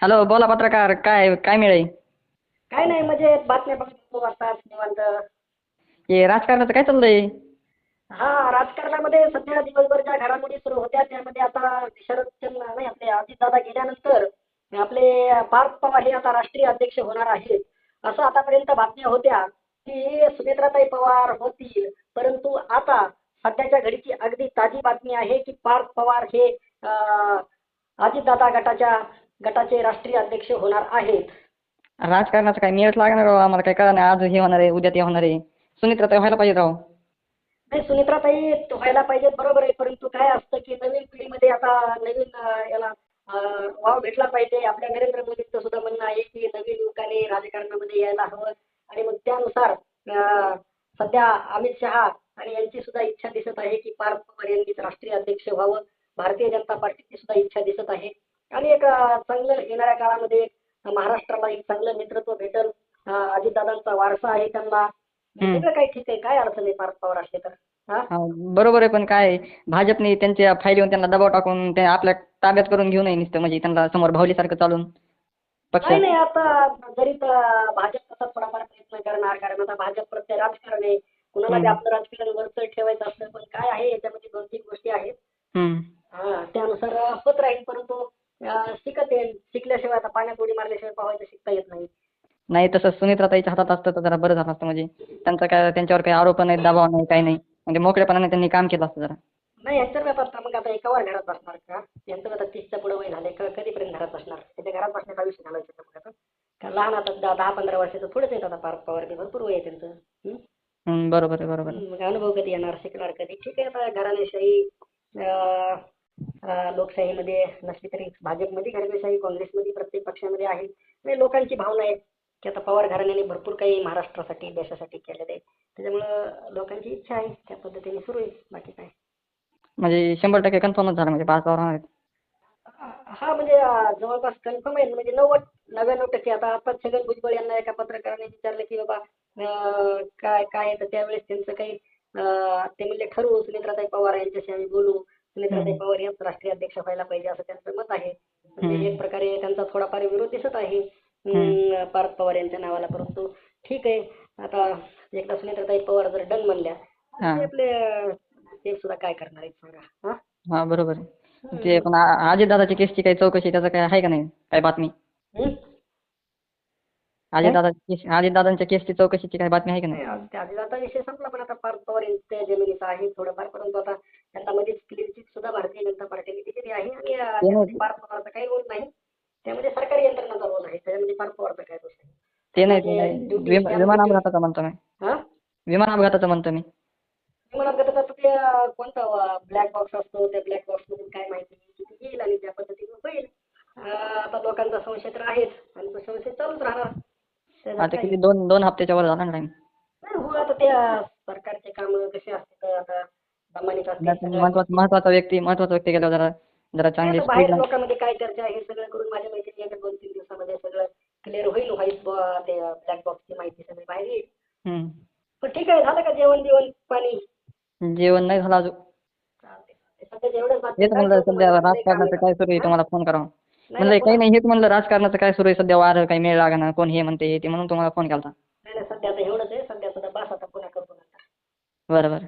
Hello, बोला पत्रकार. काय काय मिळेल? काय नाही म्हणजे बातम्या बघत होतो आता निवांत. हे राजकारणाचं काय चाललंय? हा, राजकारणामध्ये सध्या दिवसभर ज्या घडामोडी सुरू होत्या त्यामध्ये आता शरदचंद्र नाही आपले अजितदादा गेल्यानंतर आपले पार्थ पवार हे आता राष्ट्रीय अध्यक्ष होणार आहेत असं आतापर्यंत बातम्या होत्या की सुनेत्राताई पवार होतील. परंतु आता सध्याच्या घडीची अगदी ताजी बातमी आहे की पार्थ पवार हे अजितदादा गटाचे राष्ट्रीय अध्यक्ष होणार आहेत. राजकारणाचं काय मिळत लागणार राव, आम्हाला काय कळणार नाही. आज हे होणार आहे, उद्या ते होणार आहे. सुनीत्रा व्हायला पाहिजे राव. नाही, सुनेत्राताई व्हायला पाहिजे बरोबर आहे, परंतु काय असतं की नवीन पिढीमध्ये आता नवीन याला वाव भेटला पाहिजे. आपल्या नरेंद्र मोदींचं सुद्धा म्हणणं आहे की नवीन युवकाने राजकारणामध्ये यायला हवं आणि मग त्यानुसार सध्या अमित शहा आणि यांची सुद्धा इच्छा दिसत आहे की पार्थ पवार यांनीच राष्ट्रीय अध्यक्ष व्हावं. भारतीय जनता पार्टीची सुद्धा इच्छा दिसत आहे आणि एक चांगलं येणाऱ्या काळामध्ये महाराष्ट्राला एक चांगलं नेतृत्व भेटल. अजितदादांचा वारसा आहे त्यांना. सगळं काही ठीक आहे, काय अडचण आहे पार्थ पवार असले तर. हा, हा, बरोबर आहे. पण काय भाजपने त्यांच्या फायलीवर त्यांना दबाव टाकून ते आपल्या ताब्यात करून घेऊ नये नुसतं, म्हणजे त्यांना समोर भावलीसारखं चालून पक्ष. नाही नाही, आता जरी भाजप तसा थोडाफार प्रयत्न करणार, कारण आता भाजप प्रत्यय राजकारण आहे. कुणाला बी हम्म. आपलं राजकारण वरचढ ठेवायचं असतं, पण काय आहे याच्यामध्ये 2-3 गोष्टी आहेत. हम्म. हा, त्यानुसार होत राहील, परंतु शिकत येईल. शिकल्याशिवाय आता पाण्यात उडी मारल्याशिवाय पाहायचं शिकता येत नाही. नाही, तसं सुनीत्राताईच्या हातात असतं तर जरा बरं झालं असतं. म्हणजे त्यांचा काय, त्यांच्यावर काही आरोप नाही, दबाव नाही, काही नाही. म्हणजे मोकळेपणाने त्यांनी काम केलं असतं जरा. नाही, यांचं आता मग आता एका वर घरात बसणार का? यांचं आता 30च्या पुढे वय झाले, कधीपर्यंत घरात बसणार? त्याच्या घरात बसण्याचा विषय घालायचा मग आता. का लहान आता 10-15 वर्षाचं थोडेच आहेत आता पार्थ पवार, ते भरपूर वय आहे त्यांचं. बरोबर आहे, बरोबर आहे. मग अनुभव कधी येणार, शिकणार कधी? ठीक आहे, आता घराणेशाही अं, लोकशाहीमध्ये नसली तरी भाजपमध्ये घराणेशाही, काँग्रेसमध्ये, प्रत्येक पक्षामध्ये आहे. आणि लोकांची भावना आहे की आता पवार घराण्याने भरपूर काही महाराष्ट्रासाठी देशासाठी केलेलं आहे, त्याच्यामुळं लोकांची इच्छा आहे त्या पद्धतीने सुरू आहे. बाकी काय. म्हणजे 100% कन्फर्मच झालं, म्हणजे पाच होणार आहेत. हा, म्हणजे जवळपास कन्फर्म आहे, म्हणजे 99% आता आता छगन भुजबळ यांना एका पत्रकाराने विचारलं की बाबा काय काय आहे, तर त्यावेळेस त्यांचं काही ते म्हणले ठरवू, सुनेत्राताई पवार यांच्याशी आम्ही बोलू, सुनेत्राताई पवार यांचं राष्ट्रीय अध्यक्ष व्हायला पाहिजे असं त्यांचं मत आहे. म्हणजे एक प्रकारे त्यांचा थोडाफार विरोध दिसत आहे पार्थ पवार यांच्या नावाला, परंतु ठीक आहे. आता एकदा सुनेत्राताई पवार जर डन म्हणल्या हा. ते आपले ते सुद्धा काय करणार आहेत सांगा. हा, हा, बरोबर आहे. ते पण अजितदादाची केसची काही चौकशी त्याचं काय आहे का नाही, काय बातमी? काय? अजितदादांच्या केसची चौकशीची काही बातमी आहे का नाही? नाही, त्या आता विषय संपला, पण आता पार्थ पवार यांच्या जमिनीचा आहे थोडंफार, परंतु आता त्यांना मध्येच क्लीन चिट सुद्धा भारतीय जनता पार्टीने दिलेली आहे आणि त्यामध्ये पार्थ पवारचा काही रोल नाही. त्यामध्ये सरकारी यंत्रणाचा रोल आहे, त्याच्यामध्ये पार्थ पवारचा काय रोल नाही. ते नाही, त्यांना जे ड्युटी विमान अपघाताचं म्हणतो मी. हा, विमान अपघाताचं म्हणतो मी. विमान अपघाताचा ते कोणता ब्लॅक बॉक्स असतो, त्या ब्लॅक बॉक्स मधून काय माहिती किती येईल आणि त्या पद्धतीने होईल. आता लोकांचा संशय तर आहेच आणि तो संशय चालूच राहणार. त्याच्यात आता काही किती 2 हप्त्याच्या वर झाला ना टाइम. नाही, हो, आता ते सरकारचे काम कसे असतात, आता प्रामाणिक असतील सगळ्या गोष्टी. महत्वाचा व्यक्ती गेल्यावर जरा जरा नाही, चांगली आता स्पीड. बाहेर लोकांमध्ये काय चर्चा आहे हे सगळं करून माझ्या माहितीने येत्या 2-3 दिवसामध्ये सगळं क्लिअर होईल. व्हाईट ते ब्लॅक बॉक्सची माहिती सगळी बाहेर येईल. पण ठीक आहे, झालं का जेवण जेवण पाणी? जेवण नाही झालं अजून. चालतंय, चालतंय. सध्या एवढंच बातमी हेच काय म्हणलं ठेवतो, सध्या मला जरा लई काम राजकारणाचं आहे. काय सुरू आहे, हा? तुम्हाला फोन करावा. नाही म्हणलं नाही, काही पुन्हा नाही, हेच म्हणलं राजकारणाचं काय सुरू आहे सध्या, वार काही मेळ लागना, कोण हे म्हणते ते, म्हणून तुम्हाला फोन केला. नाही नाही, सध्या आता एवढंच आहे. सध्या सुद्धा बस, आता पुन्हा करतो नंतर. बरं बरं.